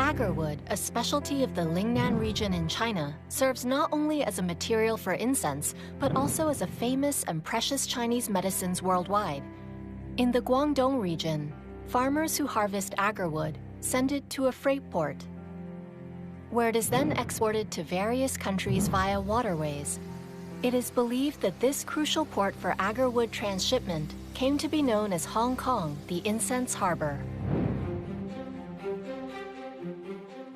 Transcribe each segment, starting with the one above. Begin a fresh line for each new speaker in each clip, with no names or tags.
Agarwood, a specialty of the Lingnan region in China, serves not only as a material for incense, but also as a famous and precious Chinese medicines worldwide. In the Guangdong region, farmers who harvest agarwood send it to a freight port, where it is then exported to various countries via waterways. It is believed that this crucial port for agarwood transshipment came to be known as Hong Kong, the Incense Harbor.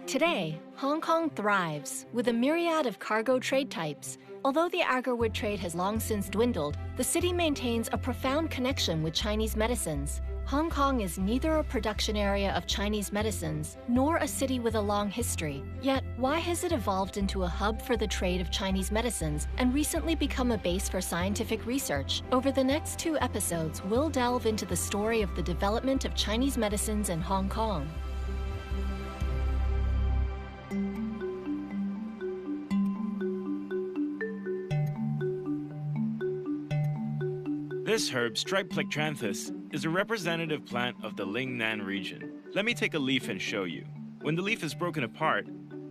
Today, Hong Kong thrives with a myriad of cargo trade types. Although the agarwood trade has long since dwindled, the city maintains a profound connection with Chinese medicines. Hong Kong is neither a production area of Chinese medicines nor a city with a long history. Yet, why has it evolved into a hub for the trade of Chinese medicines and recently become a base for scientific research? Over the next 2 episodes, we'll delve into the story of the development of Chinese medicines in Hong Kong.
This herb, striped plectranthus, is a representative plant of the Lingnan region. Let me take a leaf and show you. When the leaf is broken apart,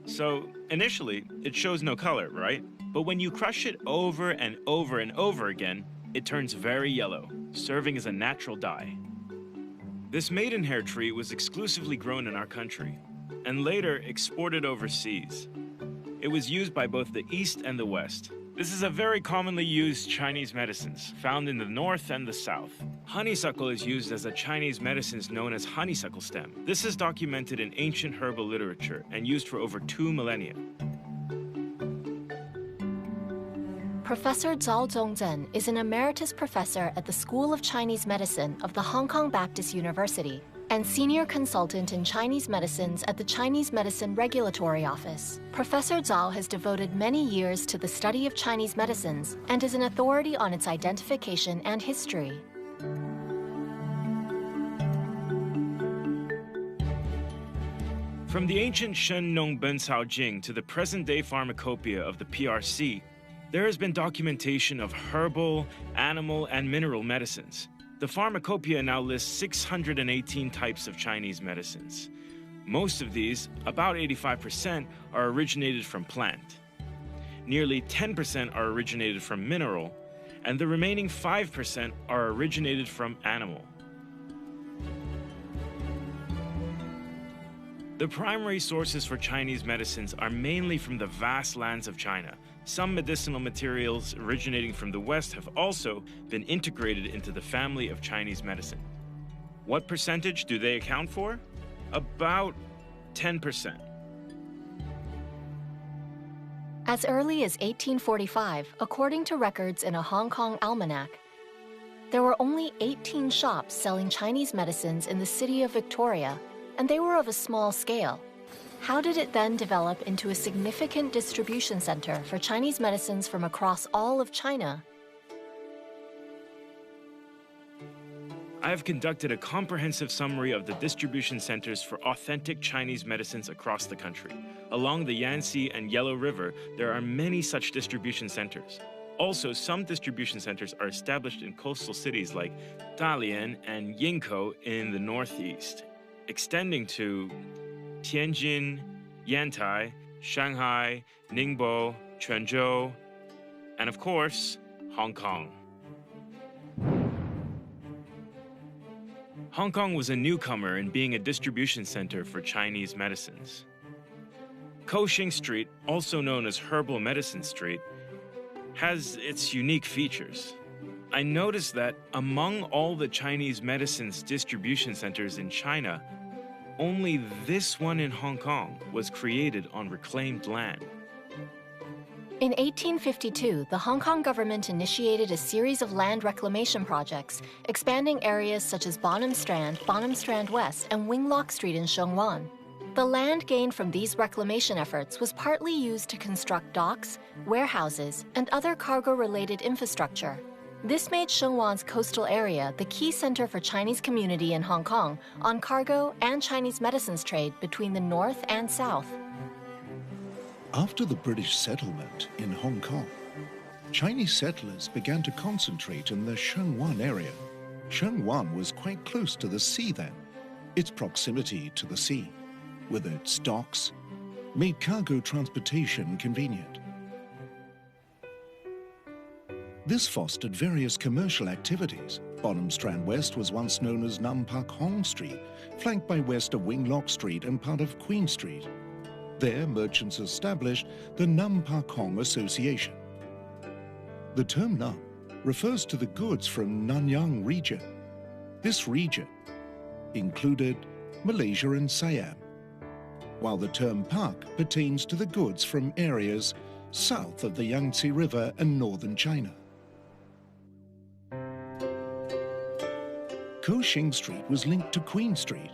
so initially it shows no color, right? But when you crush it over and over and over again, it turns very yellow, serving as a natural dye. This maidenhair tree was exclusively grown in our country and later exported overseas. It was used by both the East and the West. This is a very commonly used Chinese medicines, found in the north and the south. Honeysuckle is used as a Chinese medicine known as honeysuckle stem. This is documented in ancient herbal literature and used for over 2 millennia.
Professor Zhao Zongzhen is an emeritus professor at the School of Chinese Medicine of the Hong Kong Baptist University and senior consultant in Chinese medicines at the Chinese Medicine Regulatory Office. Professor Zhao has devoted many years to the study of Chinese medicines and is an authority on its identification and history.
From the ancient Shen Nong Ben Cao Jing to the present-day pharmacopoeia of the PRC, there has been documentation of herbal, animal, and mineral medicines. The pharmacopoeia now lists 618 types of Chinese medicines. Most of these, about 85%, are originated from plant. Nearly 10% are originated from mineral, and the remaining 5% are originated from animal. The primary sources for Chinese medicines are mainly from the vast lands of China. Some medicinal materials originating from the West have also been integrated into the family of Chinese medicine. What percentage do they account for? About 10%.
As early as 1845, according to records in a Hong Kong almanac, there were only 18 shops selling Chinese medicines in the city of Victoria, and they were of a small scale. How did it then develop into a significant distribution center for Chinese medicines from across all of China?
I have conducted a comprehensive summary of the distribution centers for authentic Chinese medicines across the country. Along the Yangtze and Yellow River, there are many such distribution centers. Also, some distribution centers are established in coastal cities like Dalian and Yingkou in the northeast, extending to Tianjin, Yantai, Shanghai, Ningbo, Quanzhou, and of course, Hong Kong. Hong Kong was a newcomer in being a distribution center for Chinese medicines. Ko Shing Street, also known as Herbal Medicine Street, has its unique features. I noticed that among all the Chinese medicines distribution centers in China, only this one in Hong Kong was created on reclaimed land.
In 1852, the Hong Kong government initiated a series of land reclamation projects, expanding areas such as Bonham Strand West, and Winglock Street in Sheung Wan. The land gained from these reclamation efforts was partly used to construct docks, warehouses, and other cargo-related infrastructure. This made Sheung Wan's coastal area the key center for Chinese community in Hong Kong on cargo and Chinese medicines trade between the north and south.
After the British settlement in Hong Kong, Chinese settlers began to concentrate in the Sheung Wan area. Sheung Wan was quite close to the sea then. Its proximity to the sea with its docks, made cargo transportation convenient. This fostered various commercial activities. Bonham Strand West was once known as Nam Pak Hong Street, flanked by west of Wing Lock Street and part of Queen Street. There, merchants established the Nam Pak Hong Association. The term Nam refers to the goods from Nanyang region. This region included Malaysia and Siam, while the term Pak pertains to the goods from areas south of the Yangtze River and northern China. Ko Shing Street was linked to Queen Street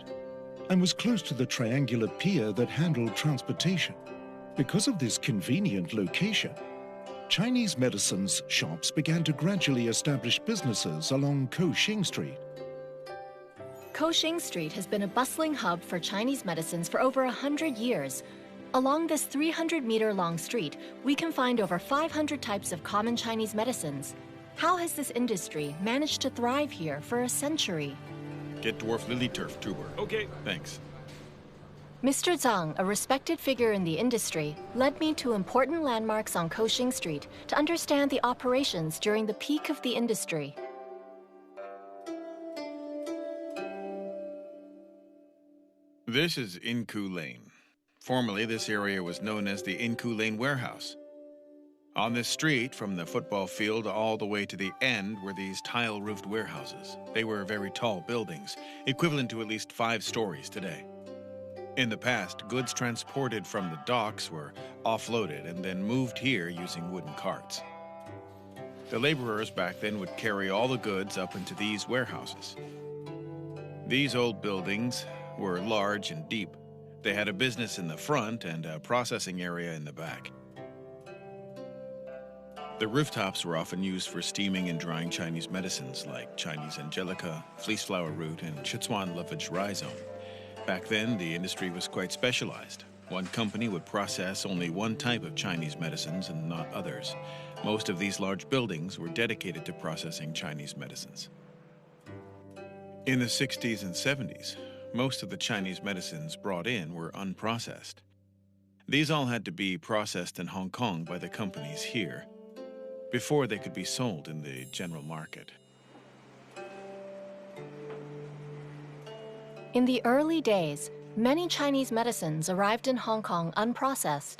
and was close to the triangular pier that handled transportation. Because of this convenient location, Chinese medicines shops began to gradually establish businesses along Ko Shing Street.
Ko Shing Street has been a bustling hub for Chinese medicines for over 100 years. Along this 300-meter-long street, we can find over 500 types of common Chinese medicines. How has this industry managed to thrive here for a century?
Get dwarf lily turf tuber.
Okay.
Thanks.
Mr. Zhang, a respected figure in the industry, led me to important landmarks on Ko Shing Street to understand the operations during the peak of the industry.
This is Inku Lane. Formerly, this area was known as the Inku Lane Warehouse. On this street, from the football field all the way to the end, were these tile-roofed warehouses. They were very tall buildings, equivalent to at least 5 stories today. In the past, goods transported from the docks were offloaded and then moved here using wooden carts. The laborers back then would carry all the goods up into these warehouses. These old buildings were large and deep. They had a business in the front and a processing area in the back. The rooftops were often used for steaming and drying Chinese medicines like Chinese angelica, fleeceflower root, and Sichuan lovage rhizome. Back then, the industry was quite specialized. One company would process only one type of Chinese medicines and not others. Most of these large buildings were dedicated to processing Chinese medicines. In the 60s and 70s, most of the Chinese medicines brought in were unprocessed. These all had to be processed in Hong Kong by the companies here before they could be sold in the general market.
In the early days, many Chinese medicines arrived in Hong Kong unprocessed.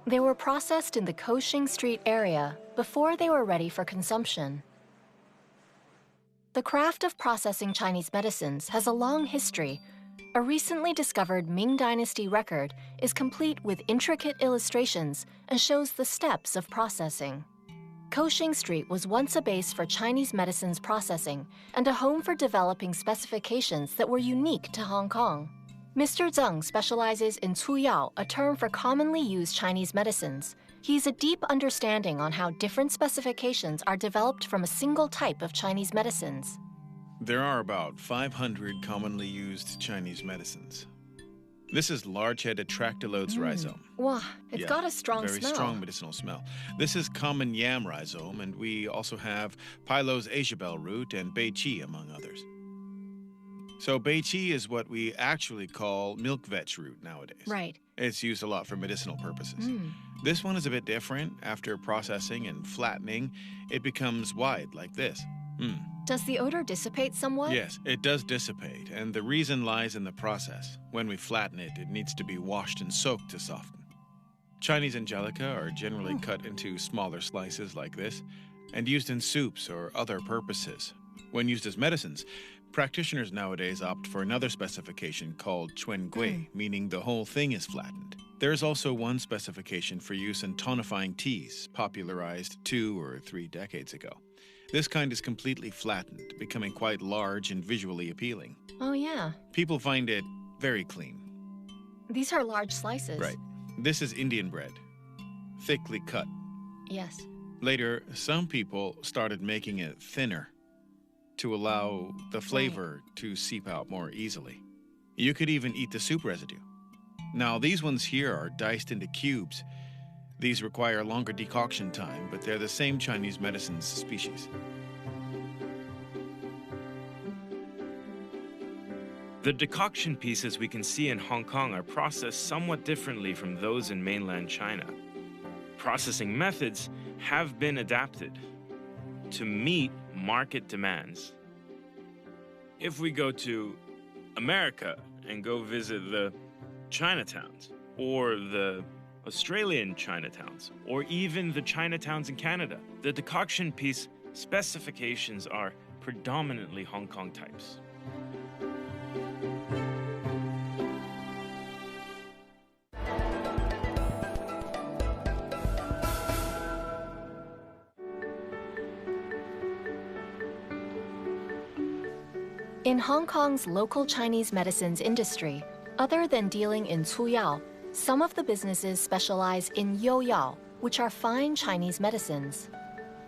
They were processed in the Ko Shing Street area before they were ready for consumption. The craft of processing Chinese medicines has a long history. A recently discovered Ming Dynasty record is complete with intricate illustrations and shows the steps of processing. Ko Shing Street was once a base for Chinese medicines processing and a home for developing specifications that were unique to Hong Kong. Mr. Zheng specializes in Cuyao, a term for commonly used Chinese medicines. He has a deep understanding on how different specifications are developed from a single type of Chinese medicines.
There are about 500 commonly used Chinese medicines. This is large-headed Tractylodes rhizome.
Wow, it's got a strong
very
smell.
strong medicinal smell. This is common yam rhizome, and we also have Pylos Asiabel root and Bei Chi, among others. So Bei Chi is what we actually call milk vetch root nowadays.
Right.
It's used a lot for medicinal purposes. This one is a bit different. After processing and flattening, it becomes wide like this.
Does the odor dissipate somewhat?
Yes, it does dissipate, and the reason lies in the process. When we flatten it, it needs to be washed and soaked to soften. Chinese angelica are generally cut into smaller slices like this and used in soups or other purposes. When used as medicines, practitioners nowadays opt for another specification called Chuen Gui, meaning the whole thing is flattened. There is also one specification for use in tonifying teas, popularized 2 or 3 decades ago. This kind is completely flattened, becoming quite large and visually appealing.
Oh, yeah.
People find it very clean.
These are large slices.
Right. This is Indian bread, thickly cut.
Yes.
Later, some people started making it thinner to allow the flavor to seep out more easily. You could even eat the soup residue. Now, these ones here are diced into cubes. These require longer decoction time, but they're the same Chinese medicines species.
The decoction pieces we can see in Hong Kong are processed somewhat differently from those in mainland China. Processing methods have been adapted to meet market demands. If we go to America and go visit the Chinatowns, or the Australian Chinatowns, or even the Chinatowns in Canada, the decoction piece specifications are predominantly Hong Kong types.
In Hong Kong's local Chinese medicines industry, other than dealing in cuyao, some of the businesses specialize in youyao, which are fine Chinese medicines.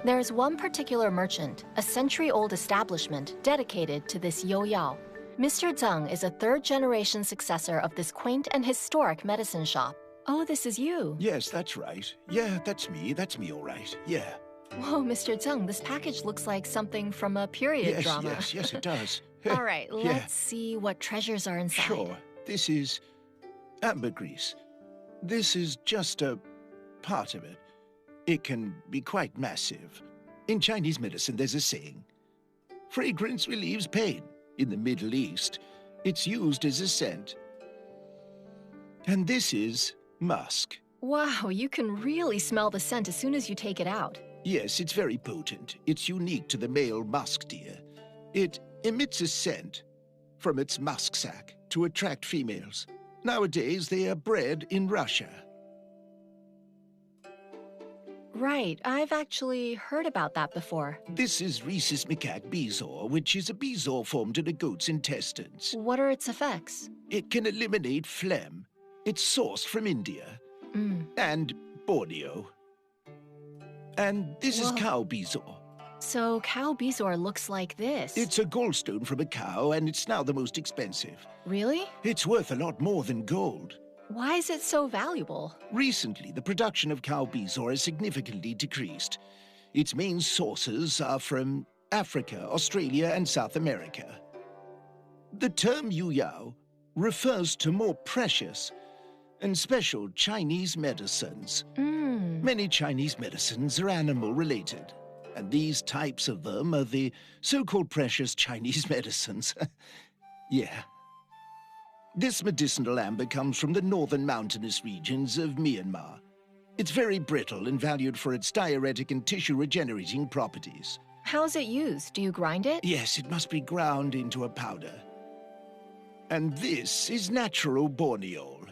There's one particular merchant, a century-old establishment dedicated to this youyao. Mr. Zheng is a third-generation successor of this quaint and historic medicine shop. Oh, this is you.
Yes, that's right. Yeah, that's me. That's me, all right. Yeah.
Whoa, Mr. Zheng, this package looks like something from a period drama.
Yes, it does.
All right, let's see what treasures are inside.
Sure. This is ambergris. This is just a part of it. It can be quite massive. In Chinese medicine, there's a saying, fragrance relieves pain. In the Middle East, it's used as a scent. And this is musk.
Wow, you can really smell the scent as soon as you take it out.
Yes, it's very potent. It's unique to the male musk deer. It emits a scent from its musk sac to attract females. Nowadays, they are bred in Russia.
Right, I've actually heard about that before.
This is rhesus macaque bezoar, which is a bezoar formed in a goat's intestines.
What are its effects?
It can eliminate phlegm. It's sourced from India and Borneo. And this is cow bezoar.
So cow bezoar looks like this.
It's a gallstone from a cow, and it's now the most expensive.
Really?
It's worth a lot more than gold.
Why is it so valuable?
Recently, the production of cow bezoar has significantly decreased. Its main sources are from Africa, Australia, and South America. The term youyao refers to more precious and special Chinese medicines. Many Chinese medicines are animal-related, and these types of them are the so-called precious Chinese medicines. Yeah. This medicinal amber comes from the northern mountainous regions of Myanmar. It's very brittle and valued for its diuretic and tissue-regenerating properties.
How's it used? Do you grind it?
Yes, it must be ground into a powder. And this is natural borneol.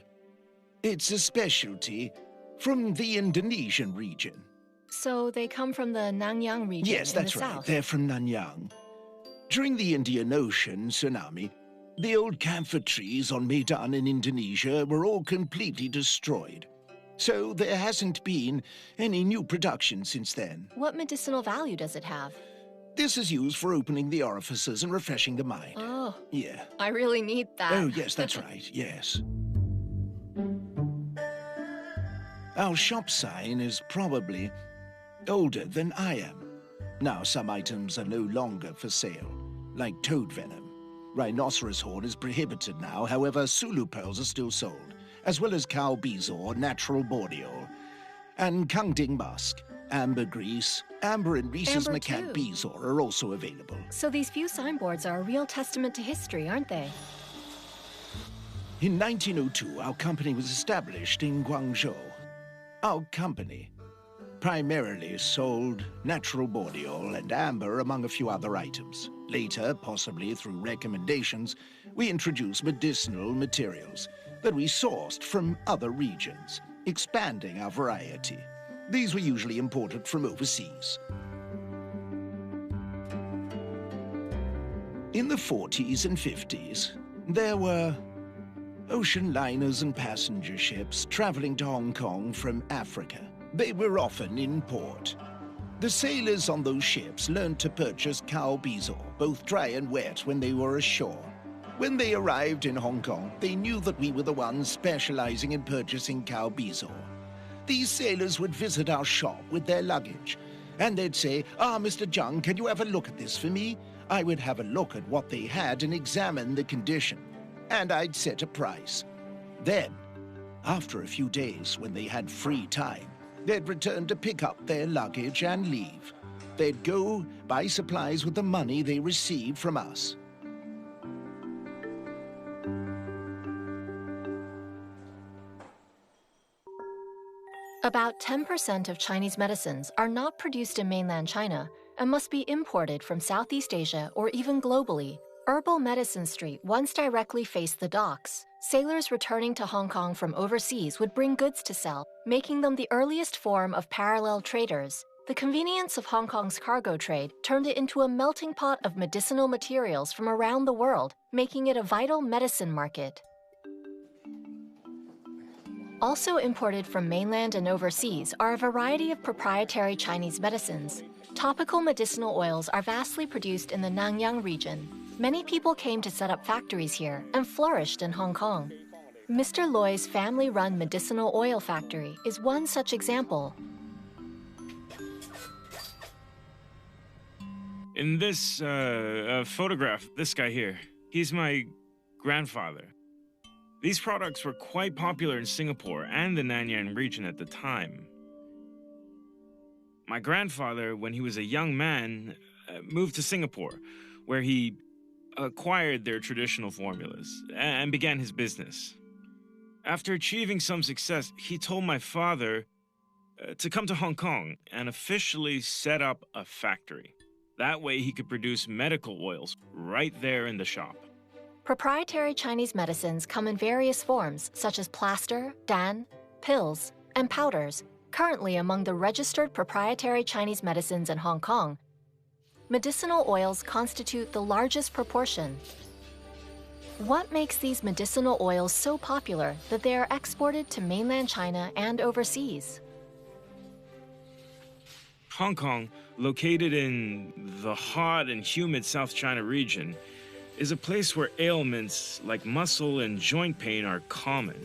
It's a specialty from the Indonesian region.
So they come from the Nanyang region
Yes, that's
in the
right.
south.
They're from Nanyang. During the Indian Ocean tsunami, the old camphor trees on Medan in Indonesia were all completely destroyed. So there hasn't been any new production since then.
What medicinal value does it have?
This is used for opening the orifices and refreshing the mind.
Oh,
Yeah.
I really need that.
Oh, yes, that's right, yes. Our shop sign is probably older than I am. Now, some items are no longer for sale, like toad venom. Rhinoceros horn is prohibited now, however, Sulu pearls are still sold, as well as cow bezoar, natural bordeaux, and Kangding musk, ambergris, amber and rhesus
Amber
macaque
too.
bezoar are also available.
So these few signboards are a real testament to history, aren't they?
In 1902, our company was established in Guangzhou. Our company primarily sold natural bordeaux and amber among a few other items. Later, possibly through recommendations, we introduced medicinal materials that we sourced from other regions, expanding our variety. These were usually imported from overseas. In the 40s and 50s, there were ocean liners and passenger ships traveling to Hong Kong from Africa. They were often in port. The sailors on those ships learned to purchase cow bezoar, both dry and wet, when they were ashore. When they arrived in Hong Kong, they knew that we were the ones specializing in purchasing cow bezoar. These sailors would visit our shop with their luggage, and they'd say, Mr. Zheng, can you have a look at this for me? I would have a look at what they had and examine the condition.
and I'd set a price. Then, after a few days when they had free time, they'd return to pick up their luggage and leave. They'd go buy supplies with the money they received from us.
About 10% of Chinese medicines are not produced in mainland China and must be imported from Southeast Asia or even globally. Herbal Medicine Street once directly faced the docks. Sailors returning to Hong Kong from overseas would bring goods to sell, making them the earliest form of parallel traders. The convenience of Hong Kong's cargo trade turned it into a melting pot of medicinal materials from around the world, making it a vital medicine market. Also imported from mainland and overseas are a variety of proprietary Chinese medicines. Topical medicinal oils are vastly produced in the Nanyang region. Many people came to set up factories here and flourished in Hong Kong. Mr. Loy's family-run medicinal oil factory is one such example.
In this photograph, this guy here, he's my grandfather. These products were quite popular in Singapore and the Nanyang region at the time. My grandfather, when he was a young man, moved to Singapore, where he acquired their traditional formulas and began his business. After achieving some success, he told my father to come to Hong Kong and officially set up a factory. That way he could produce medical oils right there in the shop.
Proprietary Chinese medicines come in various forms, such as plaster, dan, pills, and powders. Currently among the registered proprietary Chinese medicines in Hong Kong, medicinal oils constitute the largest proportion. What makes these medicinal oils so popular that they are exported to mainland China and overseas?
Hong Kong, located in the hot and humid South China region, is a place where ailments like muscle and joint pain are common.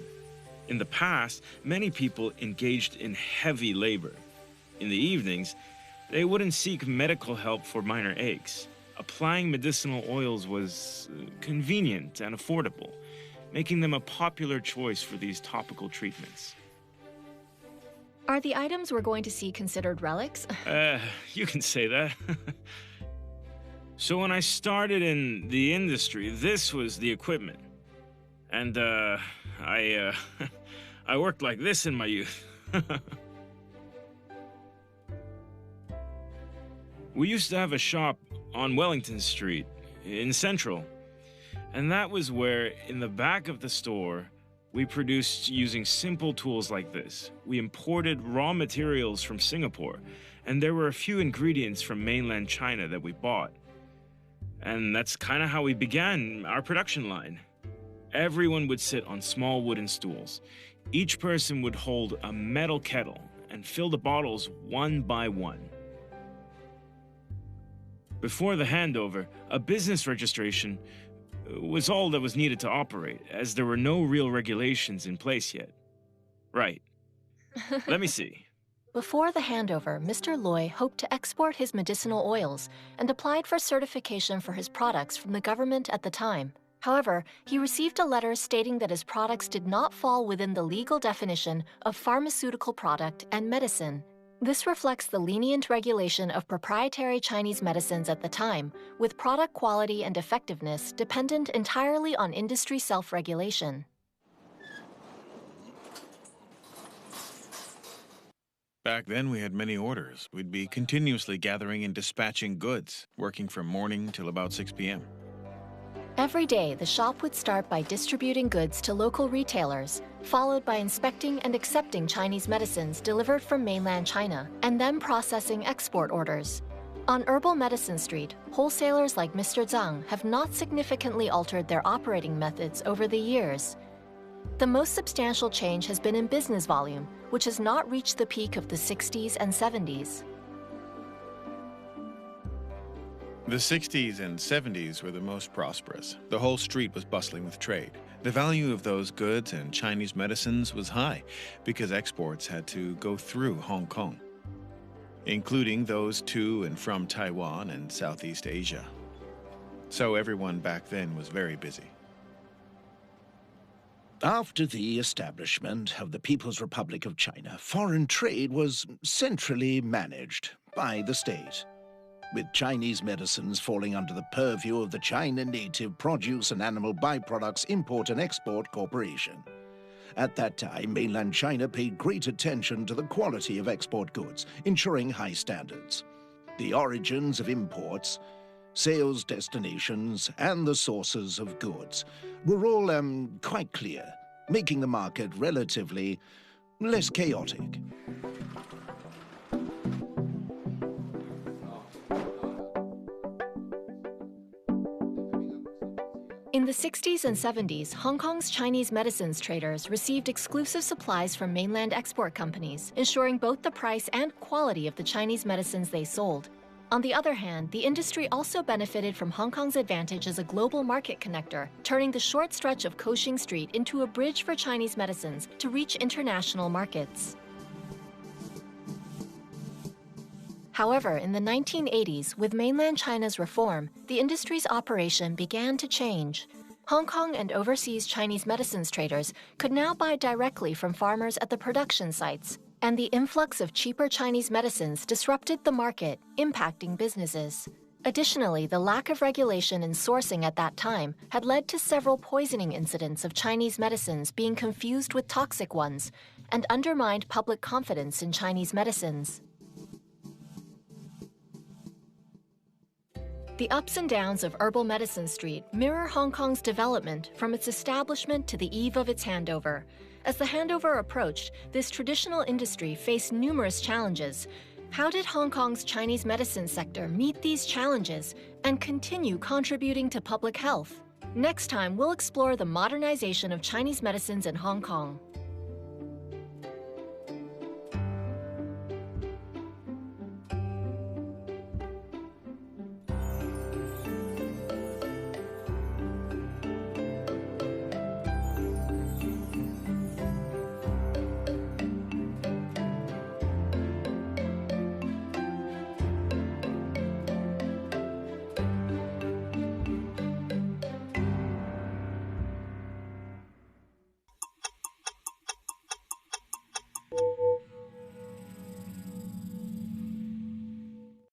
In the past, many people engaged in heavy labor. In the evenings, they wouldn't seek medical help for minor aches. Applying medicinal oils was convenient and affordable, making them a popular choice for these topical treatments.
Are the items we're going to see considered relics?
You can say that. So when I started in the industry, this was the equipment. And I worked like this in my youth. We used to have a shop on Wellington Street in Central. And that was where, in the back of the store, we produced using simple tools like this. We imported raw materials from Singapore, and there were a few ingredients from mainland China that we bought. And that's kind of how we began our production line. Everyone would sit on small wooden stools. Each person would hold a metal kettle and fill the bottles one by one. Before the handover, a business registration was all that was needed to operate, as there were no real regulations in place yet. Right. Let me see.
Before the handover, Mr. Loy hoped to export his medicinal oils and applied for certification for his products from the government at the time. However, he received a letter stating that his products did not fall within the legal definition of pharmaceutical product and medicine. This reflects the lenient regulation of proprietary Chinese medicines at the time, with product quality and effectiveness dependent entirely on industry self-regulation.
Back then, we had many orders. We'd be continuously gathering and dispatching goods, working from morning till about 6 p.m.
Every day, the shop would start by distributing goods to local retailers, followed by inspecting and accepting Chinese medicines delivered from mainland China, and then processing export orders. On Herbal Medicine Street, wholesalers like Mr. Zhang have not significantly altered their operating methods over the years. The most substantial change has been in business volume, which has not reached the peak of the 60s and 70s.
The 60s and 70s were the most prosperous. The whole street was bustling with trade. The value of those goods and Chinese medicines was high because exports had to go through Hong Kong, including those to and from Taiwan and Southeast Asia. So everyone back then was very busy.
After the establishment of the People's Republic of China, foreign trade was centrally managed by the state, with Chinese medicines falling under the purview of the China Native Produce and Animal Byproducts Import and Export Corporation. At that time, mainland China paid great attention to the quality of export goods, ensuring high standards. The origins of imports, sales destinations, and the sources of goods were all quite clear, making the market relatively less chaotic.
In the 60s and 70s, Hong Kong's Chinese medicines traders received exclusive supplies from mainland export companies, ensuring both the price and quality of the Chinese medicines they sold. On the other hand, the industry also benefited from Hong Kong's advantage as a global market connector, turning the short stretch of Ko Shing Street into a bridge for Chinese medicines to reach international markets. However, in the 1980s, with mainland China's reform, the industry's operation began to change. Hong Kong and overseas Chinese medicines traders could now buy directly from farmers at the production sites, and the influx of cheaper Chinese medicines disrupted the market, impacting businesses. Additionally, the lack of regulation in sourcing at that time had led to several poisoning incidents of Chinese medicines being confused with toxic ones, and undermined public confidence in Chinese medicines. The ups and downs of Herbal Medicinal Street mirror Hong Kong's development from its establishment to the eve of its handover. As the handover approached, this traditional industry faced numerous challenges. How did Hong Kong's Chinese medicine sector meet these challenges and continue contributing to public health? Next time, we'll explore the modernization of Chinese medicines in Hong Kong.